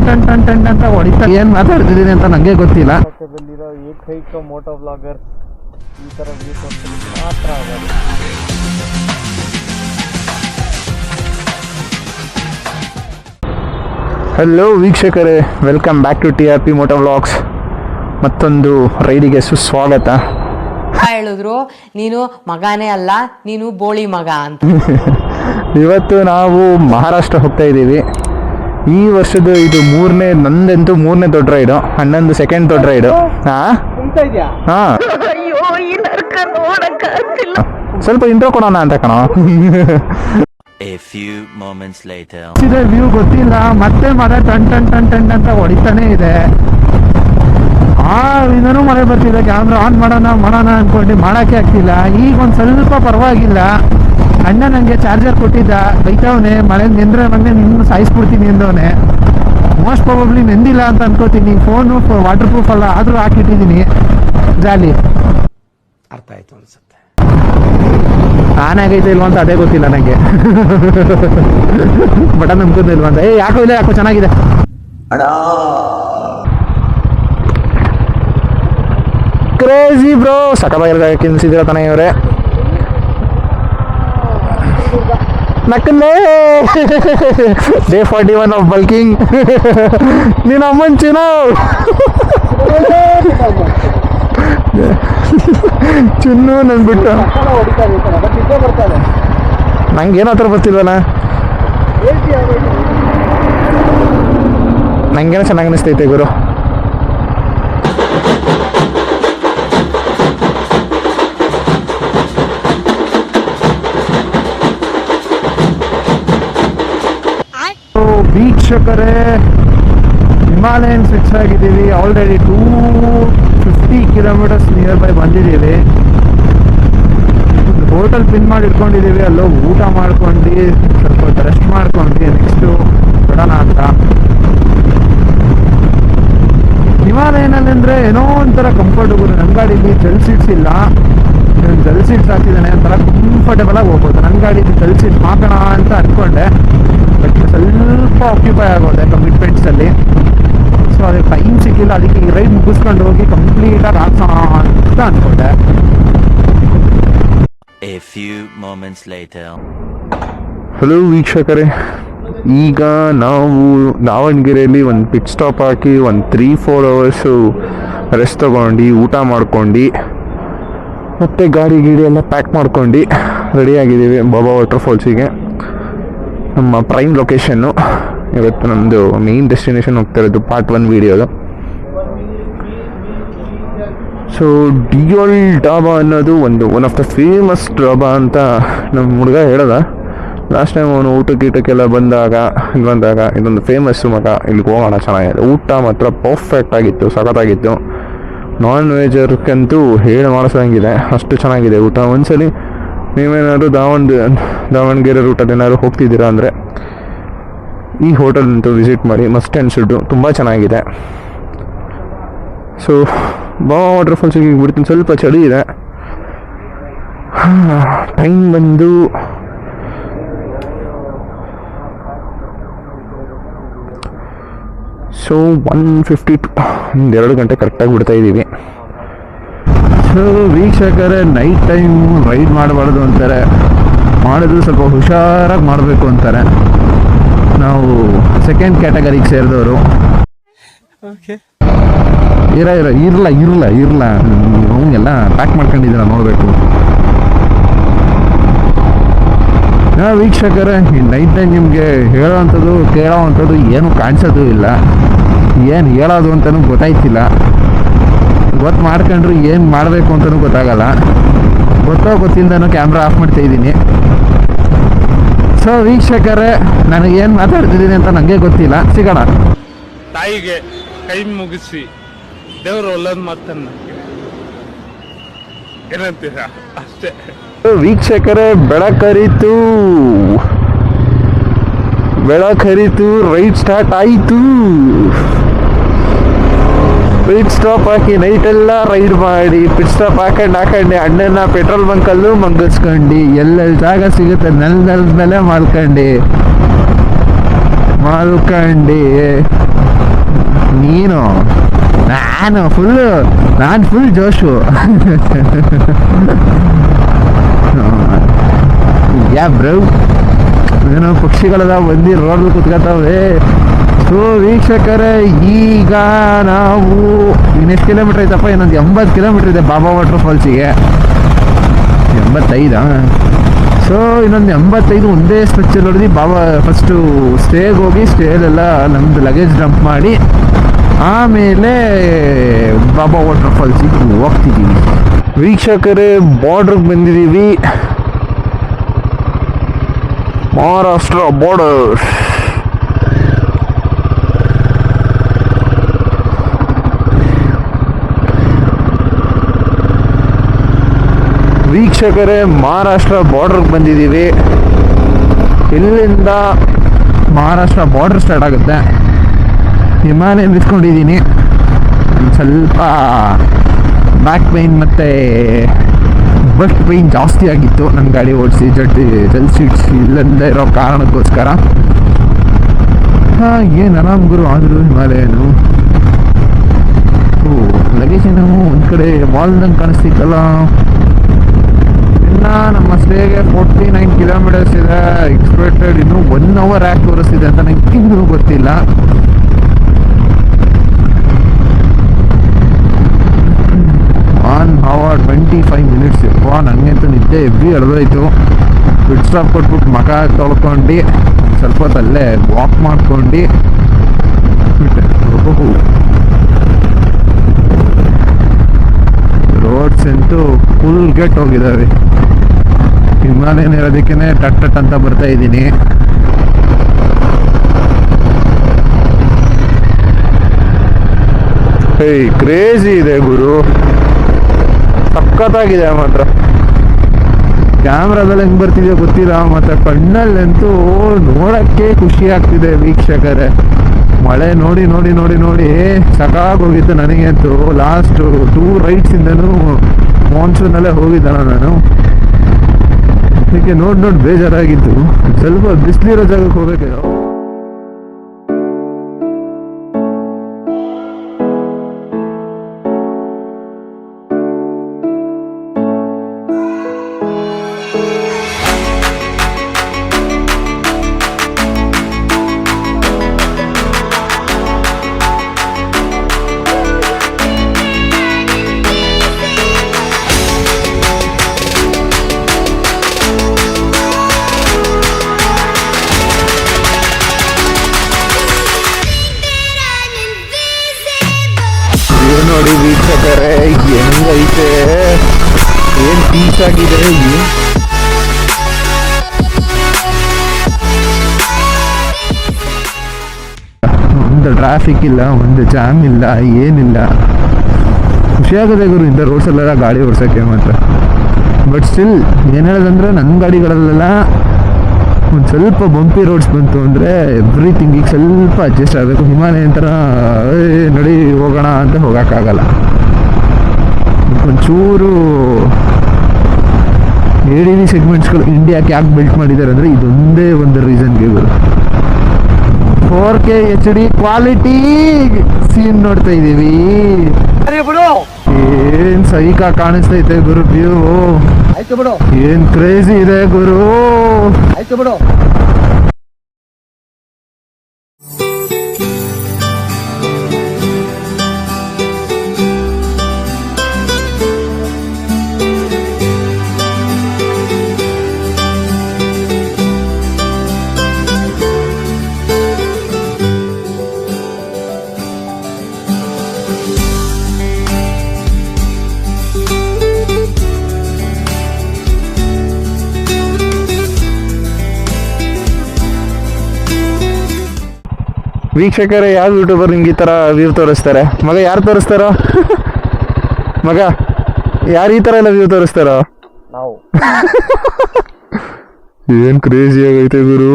Ton ton ton ಅಂತ ಹೊಡಿತಾ ಏನ್ ಮಾತಾಡ್ತಿದ್ದೀನಿ ಅಂತ ನಂಗೆ ಗೊತ್ತಿಲ್ಲ. ಏಕೈಕ ಮೋಟೋ ವ್ಲಾಗರ್ ಈ ತರ ಮಾತ್ರ ಆಗೋದು. ಹಲೋ ವೀಕ್ಷಕರೇ, welcome back to TRP moto vlogs. ಮತ್ತೊಂದು ರೈಡಿಗೆ ಸುಸ್ವಾಗತ. ಹೇಳಿದ್ರು ನೀನು ಮಗನೇ ಅಲ್ಲ, ನೀನು ಬೋಳಿ ಮಗ ಅಂತ. ಇವತ್ತು ನಾವು ಮಹಾರಾಷ್ಟ್ರ ಹೋಗ್ತಾ ಇದ್ದೀವಿ. ಈ ವರ್ಷದ ಇದು ನಂದಂತೂ ಮೂರನೇ ದೊಡ್ಡ ರೈಡು, ಅಣ್ಣಂದು ಸೆಕೆಂಡ್ ದೊಡ್ಡ ರೈಡು. ಸ್ವಲ್ಪ ಇಂಟ್ರೋ ಕೊಡೋಣ ಅಂತ ಕಣೋ. A few moments later. View ಗೊತ್ತಿಲ್ಲ, ಮತ್ತೆ ಮಳೆ ಟನ್ ಟನ್ ಟನ್ ಟನ್ ಅಂತ ಹೊಡಿತಾನೆ ಇದೆ. ಇನ್ನೂ ಮಳೆ ಬರ್ತಿದೆ. ಕ್ಯಾಮ್ರಾ ಆನ್ ಮಾಡೋಣ ಅನ್ಕೊಂಡು ಮಾಡೋಕ್ಕೆ ಆಗ್ತಿಲ್ಲ. ಈಗ ಒಂದು ಸ್ವಲ್ಪ ಪರವಾಗಿಲ್ಲ. ಅಣ್ಣ ನನಗೆ ಚಾರ್ಜರ್ ಕೊಟ್ಟಿದ್ದ, ಬೈತವನೆ ಮಳೆ ನೆಂದ್ರೆ ಮಗನೆ ನಿನ್ನ ಸಾಯಿಸ್ಬಿಡ್ತೀನಿ ಎಂದವನೆ. ಮೋಸ್ಟ್ ಪ್ರಾಬಬ್ಲಿ ನೆಂದಿಲ್ಲ ಅಂತ ಅನ್ಕೋತೀನಿ. ಫೋನು ವಾಟರ್ ಪ್ರೂಫ್ ಅಲ್ಲ, ಆದರೂ ಹಾಕಿಟ್ಟಿದ್ದೀನಿ ಜಾಲಿ. ಅರ್ಥ ಆಯ್ತು ಅನ್ಸುತ್ತೆ. ಆನ್ ಆಗೈತೆ ಇಲ್ವಾ ಅಂತ ಅದೇ ಗೊತ್ತಿಲ್ಲ ನನಗೆ. ಬಟನ್ ನಂಬ್ಕೊಂಡು ಇಲ್ವಾ ಅಂತ. ಯಾಕೋ ಇಲ್ಲ, ಯಾಕೋ ಚೆನ್ನಾಗಿದೆ. ಕ್ರೇಜಿ ಬ್ರೋ, ಸಕಲಾಗಿ ಕಿನ್ಸಿದಿರ ತಾನೇ ಇವರೇ. ನಕ್ಕಲ್ಲೇ ಡೇ 41 ಆಫ್ ಬಲ್ಕಿಂಗ್. ನೀನು ಅಮ್ಮನ್ ಚಿನ್ನ ಚಿನ್ನು ನನ್ಬಿಟ್ಟು ನಂಗೇನು ಹತ್ರ ಬರ್ತಿಲ್ವಲ್ಲ. ನಂಗೇನೋ ಚೆನ್ನಾಗಿ ಅನಿಸ್ತೈತೆ ಗುರು. ವೀಕ್ಷಕರೇ, ಹಿಮಾಲಯನ್ ಸ್ವಿಚ್ ಆಗಿದ್ದೀವಿ. ಆಲ್ರೆಡಿ 250 ಕಿಲೋಮೀಟರ್ಸ್ ನಿಯರ್ ಬೈ ಬಂದಿದ್ದೀವಿ. ಹೋಟೆಲ್ ಪಿನ್ ಮಾಡಿ ಇಟ್ಕೊಂಡಿದ್ದೀವಿ. ಅಲ್ಲೋ ಊಟ ಮಾಡ್ಕೊಂಡು ಸ್ವಲ್ಪ ಹೊತ್ತು ರೆಸ್ಟ್ ಮಾಡ್ಕೊಂಡು ನೆಕ್ಸ್ಟು ಬಿಡೋಣ ಅಂತ. ಹಿಮಾಲಯನಲ್ಲಿ ಅಂದರೆ ಏನೋ ಒಂಥರ ಕಂಫರ್ಟಬಲ್. ನನ್ನ ಗಾಡೀಲಿ ಜೆಲ್ ಸೀಟ್ಸ್ ಇಲ್ಲ, ಜೆಲ್ ಸೀಟ್ಸ್ ಹಾಕಿದ್ದಾನೆ, ಒಂಥರ ಕಂಫರ್ಟಬಲ್ ಆಗಿ ಹೋಗ್ಬೋದು. ನನ್ನ ಗಾಡೀಲಿ ಜೆಲ್ ಸೀಟ್ಸ್ ಹಾಕೋಣ ಅಂತ ಅಂದ್ಕೊಂಡೆ, ಬಟ್ ಸ್ವಲ್ಪ ಆಕ್ಯುಪೈ ಆಗೋದೆ ಕಮಿಟ್ಮೆಂಟ್ಸಲ್ಲಿ. ಸೊ ಅದಕ್ಕೆ ಟೈಮ್ ಸಿಕ್ಕಿಲ್ಲ. ಅದಕ್ಕೆ ಈ ರೈಡ್ ಮುಗಿಸ್ಕೊಂಡು ಹೋಗಿ ಕಂಪ್ಲೀಟಾಗಿ ಹಾಕೋಣ ಅಂತ ಅಂದ್ಕೊಂಡೆ. A few moments later. Hello ವೀಕ್ಷಕರೇ, ಈಗ ನಾವು ದಾವಣಗೆರೆಯಲ್ಲಿ ಒಂದು ಪಿಟ್ ಸ್ಟಾಪ್ ಹಾಕಿ ಒಂದು 3-4 ಅವರ್ಸು ರೆಸ್ಟ್ ತೊಗೊಂಡು ಊಟ ಮಾಡ್ಕೊಂಡು ಮತ್ತು ಗಾಡಿ ಎಲ್ಲ ಪ್ಯಾಕ್ ಮಾಡ್ಕೊಂಡು ರೆಡಿಯಾಗಿದ್ದೀವಿ ಬಾಬಾ ವಾಟರ್ ಫಾಲ್ಸಿಗೆ. ನಮ್ಮ ಪ್ರೈಮ್ ಲೊಕೇಶನ್ನು ಇವತ್ತು ನಮ್ಮದು ಮೇನ್ ಡೆಸ್ಟಿನೇಷನ್ ಹೋಗ್ತಾ ಇರೋದು ಪಾರ್ಟ್ 1 ವೀಡಿಯೋದು. ಸೊ ಡಿಯೋಲ್ ಡಾಬಾ ಅನ್ನೋದು one of the famous dhaba ಅಂತ ನಮ್ಮ ಹುಡುಗ ಹೇಳ್ದ. ಲಾಸ್ಟ್ ಟೈಮ್ ಅವನು ಊಟಕ್ಕೆಲ್ಲ ಬಂದಾಗ ಇದೊಂದು ಫೇಮಸ್ಸು ಮಗ, ಇಲ್ಲಿಗೆ ಹೋಗೋಣ, ಚೆನ್ನಾಗಿದೆ. ಊಟ ಮಾತ್ರ ಪರ್ಫೆಕ್ಟ್ ಆಗಿತ್ತು, ಸಖತ್ತಾಗಿತ್ತು. ನಾನ್ ವೆಜರ್ಗಂತೂ ಹೇಳಿ ಮಾಡಿಸೋಂಗಿದೆ, ಅಷ್ಟು ಚೆನ್ನಾಗಿದೆ ಊಟ. ಒಂದ್ಸಲಿ ನೀವೇನಾದ್ರು ದಾವಣಗೆರೆ ರೂಟಲ್ಲಿ ಏನಾದ್ರು ಹೋಗ್ತಿದ್ದೀರಾ ಅಂದರೆ ಈ ಹೋಟೆಲ್ ಅಂತೂ ವಿಸಿಟ್ ಮಾಡಿ, ಮಸ್ಟ್ ಆ್ಯಂಡ್ ಶುಡ್. ತುಂಬ ಚೆನ್ನಾಗಿದೆ. ಸೊ ಬಾಬಾ ವಾಟರ್ ಫಾಲ್ಸಿಗೆ ಬಿಡ್ತೀನಿ. ಸ್ವಲ್ಪ ಚಳಿ ಇದೆ. ಟೈಮ್ ಬಂದು ಸೊ 1:52, 2 ಗಂಟೆ ಕರೆಕ್ಟಾಗಿ ಬಿಡ್ತಾ ಇದ್ದೀವಿ. ಸೊ ವೀಕ್ಷಕರೇ, ನೈಟ್ ಟೈಮ್ ರೈಡ್ ಮಾಡಬಾರ್ದು ಅಂತಾರೆ, ಮಾಡಿದ್ರು ಸ್ವಲ್ಪ ಹುಷಾರಾಗಿ ಮಾಡಬೇಕು ಅಂತಾರೆ. ನಾವು ಸೆಕೆಂಡ್ ಕ್ಯಾಟಗರಿಗೆ ಸೇರಿದವರು. ಇರಲ್ಲ ಅವಂಗೆಲ್ಲ ಪ್ಯಾಕ್ ಮಾಡ್ಕೊಂಡಿದ್ದೀರ ನೋಡಬೇಕು. ವೀಕ್ಷಕರೇ, ಈ ನೈಟ್ ಟೈಮ್ ನಿಮಗೆ ಹೇಳೋವಂಥದ್ದು ಕೇಳೋವಂಥದ್ದು ಏನು ಕಾಣಿಸೋದು ಇಲ್ಲ. ಏನು ಹೇಳೋದು ಅಂತಲೂ ಗೊತ್ತಾಯ್ತಿಲ್ಲ. ಗೊತ್ತು ಮಾಡ್ಕೊಂಡ್ರು ಏನು ಮಾಡಬೇಕು ಅಂತಲೂ ಗೊತ್ತಾಗಲ್ಲ. ಗೊತ್ತಿಲ್ಲದನೂ ಕ್ಯಾಮ್ರಾ ಆಫ್ ಮಾಡ್ತಾ ಇದ್ದೀನಿ. ಸೊ ವೀಕ್ಷಕರೇ, ನನಗೇನು ಮಾತಾಡ್ತಿದ್ದೀನಿ ಅಂತ ನನಗೆ ಗೊತ್ತಿಲ್ಲ. ಸಿಗೋಣ. ತಾಯಿಗೆ ಕೈ ಮುಗಿಸಿ ದೇವರು ಒಳ್ಳೇದು ಮಾತನ್ನ ಏನಂತೀರಾ ಅಷ್ಟೇ. ವೀಕ್ಷಕರೇ, ಬೆಳಕರಿತು, ರೈಡ್ ಸ್ಟಾರ್ಟ್ ಆಯಿತು. ಪಿಟ್ ಸ್ಟಾಪ್ ಹಾಕಿ ನೈಟೆಲ್ಲ ರೈಡ್ ಮಾಡಿ, ಪಿಟ್ ಸ್ಟಾಪ್ ಹಾಕೊಂಡು ಅಣ್ಣನ ಪೆಟ್ರೋಲ್ ಬಂಕಲ್ಲೂ ಮಗ್ಗಿಸ್ಕೊಂಡು, ಎಲ್ಲೆಲ್ಲಿ ಜಾಗ ಸಿಗುತ್ತೆ ನೆಲದ ಮೇಲೆ ಮಾಡ್ಕೊಂಡು ನೀನು ನಾನು ಫುಲ್ ಜೋಶು. ಯಾ ಬ್ರೋ, ಏನೋ ಪಕ್ಷಿಗಳೆಲ್ಲ ಬಂದು ರೋಡಲ್ಲಿ ಕುತ್ಕೊತಾವೆ. ಸೊ ವೀಕ್ಷಕರೇ, ಈಗ ನಾವು ಇನ್ನೆಷ್ಟು ಕಿಲೋಮೀಟ್ರ್ ಐತಪ್ಪ? ಇನ್ನೊಂದು 80 ಕಿಲೋಮೀಟ್ರ್ ಇದೆ ಬಾಬಾ ವಾಟರ್ ಫಾಲ್ಸಿಗೆ. 85. ಸೊ ಇನ್ನೊಂದು 85 ಒಂದೇ ಸ್ಟ್ರೆಚ್ಚಲ್ಲಿ ಹೊಡೆದು ಬಾಬಾ ಫಸ್ಟು ಸ್ಟೇಗೆ ಹೋಗಿ ಸ್ಟೇಲೆಲ್ಲ ನಮ್ಮದು ಲಗೇಜ್ ಡಂಪ್ ಮಾಡಿ ಆಮೇಲೆ ಬಾಬಾ ವಾಟರ್ ಫಾಲ್ಸಿಗೆ ಹೋಗ್ತಿದ್ದೀವಿ. ವೀಕ್ಷಕರೇ, ಬಾರ್ಡ್ರಿಗೆ ಬಂದಿದ್ದೀವಿ. ಮಹಾರಾಷ್ಟ್ರ ಬಾರ್ಡರ್. ವೀಕ್ಷಕರೇ, ಮಹಾರಾಷ್ಟ್ರ ಬಾರ್ಡ್ರಿಗೆ ಬಂದಿದ್ದೀವಿ. ಇಲ್ಲಿಂದ ಮಹಾರಾಷ್ಟ್ರ ಬಾರ್ಡರ್ ಸ್ಟಾರ್ಟ್ ಆಗುತ್ತೆ. ವಿಮಾನ ನಿಂತ್ಕೊಂಡಿದ್ದೀನಿ. ಸ್ವಲ್ಪ ಬ್ಯಾಕ್ ಪೈನ್ ಮತ್ತು ಬಸ್ಟ್ ಪೈನ್ ಜಾಸ್ತಿ ಆಗಿತ್ತು ನನ್ನ ಗಾಡಿ ಓಡಿಸಿ. ಜಲ್ ಸೀಟ್ಸ್ ಇಲ್ಲಂದ ಇರೋ ಕಾರಣಕ್ಕೋಸ್ಕರ. ಏನು ಆರಾಮ್ ಗುರು. ಆದರೂ ಹಿಮಾಲಯನು ಲಗೇಜ್ ಏನೋ ಒಂದು ಕಡೆ ವಾಲ್ದಂಗೆ ಕಾಣಿಸ್ತಿತ್ತಲ್ಲ. ಇನ್ನು ನಮ್ಮ ಸ್ಟೇಗೆ 49 ಕಿಲೋಮೀಟರ್ಸ್ ಇದೆ. ಎಕ್ಸ್ಪೆಕ್ಟೆಡ್ ಇನ್ನೂ 1 hour ಯಾಕೆ ತೋರಿಸ್ತಿದೆ ಅಂತ ನಂಗೆ ಇನ್ನೂ ಗೊತ್ತಿಲ್ಲ. hour 25 minutes. ನನಗಂತೂ ನಿದ್ದೆ ಎವ್ರಿ ಎಳ್ದೋಯ್ತು. ಫುಡ್ ಸ್ಟಾಪ್ ಕೊಟ್ಬಿಟ್ಟು ಮಖ ತೊಳ್ಕೊಂಡು ಸ್ವಲ್ಪ ಹೊತ್ತಲ್ಲೇ ವಾಕ್ ಮಾಡ್ಕೊಂಡು ರೋಡ್ಸ್ ಅಂತೂ ಫುಲ್ ಗೆಟ್ ಹೋಗಿದ್ದಾವೆ. ಹಿಮಾಲಯನ್ ಇರೋದಕ್ಕೇ ಟಟ್ ಅಂತ ಬರ್ತಾ ಇದ್ದೀನಿ. ಕ್ರೇಜಿ ಇದೆ ಗುರು, ಸಖತ್ತಾಗಿದೆ ಮಾತ್ರ. ಕ್ಯಾಮ್ರಾದಲ್ಲಿ ಹೆಂಗೆ ಬರ್ತಿದೆಯೋ ಗೊತ್ತಿಲ್ಲ, ಮತ್ತು ಕಣ್ಣಲ್ಲಂತೂ ನೋಡೋಕ್ಕೆ ಖುಷಿ ಆಗ್ತಿದೆ ವೀಕ್ಷಕರೇ. ಮಳೆ ನೋಡಿ ನೋಡಿ ನೋಡಿ ನೋಡಿ ಸಾಕಾಗೋಗಿತ್ತು ನನಗಂತೂ. ಲಾಸ್ಟು 2 ರೈಡ್ಸಿಂದನೂ ಮಾನ್ಸೂನಲ್ಲೇ ಹೋಗಿದ್ದಲ್ಲ ನಾನು. ಅದಕ್ಕೆ ನೋಡಿ ಬೇಜಾರಾಗಿತ್ತು. ಸ್ವಲ್ಪ ಬಿಸಿಲಿರೋ ಜಾಗಕ್ಕೆ ಹೋಗ್ಬೇಕೇನೋ. ನೋಡಿ ವೀಕ್ಷಕರೇ, ಹೆಂಗೈತೆ, ಏನ್ ಪೀಸ್ ಆಗಿದೆ. ಒಂದು ಟ್ರಾಫಿಕ್ ಇಲ್ಲ, ಒಂದು ಜಾಮ್ ಇಲ್ಲ, ಏನಿಲ್ಲ. ಖುಷಿಯಾಗದೆ ಗುರು ಇಂಥ ರೋಡ್ಸಲ್ಲೆಲ್ಲ ಗಾಡಿ ಓಡಿಸೋಕ್ಕೆ ಮಾತ್ರ. ಬಟ್ ಸ್ಟಿಲ್ ಏನು ಹೇಳೋದಂದ್ರೆ, ನನ್ನ ಗಾಡಿಗಳಲ್ಲೆಲ್ಲ ಒಂದು ಸ್ವಲ್ಪ ಬಂಪಿ ರೋಡ್ಸ್ ಬಂತು ಅಂದರೆ ಎವ್ರಿಥಿಂಗ್ ಈಗ ಸ್ವಲ್ಪ ಅಡ್ಜಸ್ಟ್ ಆಗಬೇಕು. ಹಿಮಾಲಯನ್ ಥರ ನಡಿ ಹೋಗೋಣ ಅಂತ ಹೋಗೋಕ್ಕಾಗಲ್ಲ. ಒಂಚೂರು ADV ಸೆಗ್ಮೆಂಟ್ಸ್ಗಳು ಇಂಡಿಯಾಕ್ಕೆ ಯಾಕೆ ಬಿಲ್ಟ್ ಮಾಡಿದ್ದಾರೆ ಅಂದರೆ ಇದೊಂದೇ ಒಂದು ರೀಸನ್ಗೆ ಗುರು. 4K HD ಕ್ವಾಲಿಟಿ ಸೀನ್ ನೋಡ್ತಾ ಇದ್ದೀವಿ. ಏನ್ ಸೈಕ ಕಾಣಿಸ್ತೈತೆ ಗುರು ವ್ಯೂ. ಏನ್ ಕ್ರೇಜಿ ಇದೆ ಗುರು. ವೀಕ್ಷಕರೇ, ಯಾವ ಯೂಟ್ಯೂಬರ್ ನಿಮ್ಗೆ ಈ ಥರ ವ್ಯೂ ತೋರಿಸ್ತಾರೆ? ಮಗ ಯಾರು ತೋರಿಸ್ತಾರೋ? ಮಗ ಯಾರು ಈ ಥರ ಎಲ್ಲ ವ್ಯೂ ತೋರಿಸ್ತಾರೋ? ನಾವು. ಏನು ಕ್ರೇಜಿ ಆಗೈತೆ ಗುರು.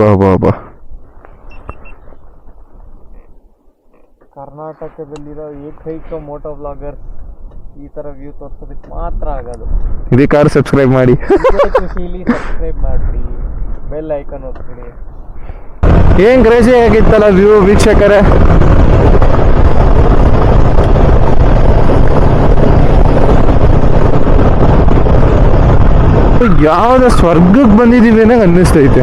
ಬಾ ಬಾ ಬಾ. ಕರ್ನಾಟಕದಲ್ಲಿರೋ ಏಕೈಕ ಮೋಟೋ ಬ್ಲಾಗರ್ ಈ ಥರ ವ್ಯೂ ತೋರಿಸೋದಕ್ಕೆ ಮಾತ್ರ ಆಗೋದು. ಇದಕ್ಕಾರು ಸಬ್ಸ್ಕ್ರೈಬ್ ಮಾಡಿ. ಖುಷಿಲಿ ಸಬ್ಸ್ಕ್ರೈಬ್ ಮಾಡಿಬಿಡಿ, ಬೆಲ್ ಐಕಾನ್ ಒತ್ತಿಬಿಡಿ. ಏನ್ ಕ್ರೇಜಿ ಆಗಿತ್ತಲ್ಲ ವ್ಯೂ ವೀಕ್ಷಕರೇ. ಯಾವ್ದೋ ಸ್ವರ್ಗಕ್ಕೆ ಬಂದಿದ್ದೀವಿ ಅನ್ನಂಗೆ ಅನ್ನಿಸ್ತೈತೆ,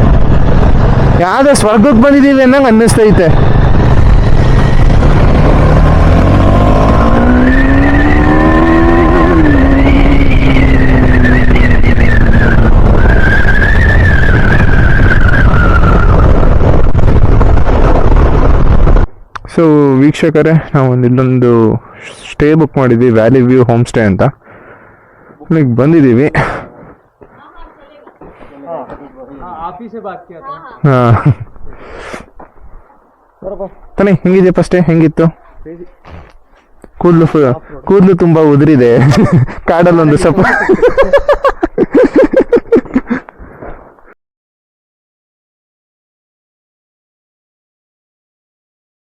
ಯಾವ್ದೋ ಸ್ವರ್ಗಕ್ಕೆ ಬಂದಿದ್ದೀವಿ ಅನ್ನಂಗೆ ಅನ್ನಿಸ್ತೈತೆ. ಸೊ ವೀಕ್ಷಕರೇ, ನಾವು ಇಲ್ಲೊಂದು ಸ್ಟೇ ಬುಕ್ ಮಾಡಿದ್ವಿ, ವ್ಯಾಲಿ ವ್ಯೂ ಹೋಮ್ ಸ್ಟೇ ಅಂತ. ಇಲ್ಲಿಗೆ ಬಂದಿದ್ದೀವಿ. ಹಾಂ ತಾನೇ, ಹೆಂಗಿದೆಯಪ್ಪ ಸ್ಟೇ? ಹೆಂಗಿತ್ತು? ಕೂದಲು ತುಂಬ ಉದುರಿದೆ ಕಾಡಲ್ಲೊಂದು ಸ್ವಲ್ಪ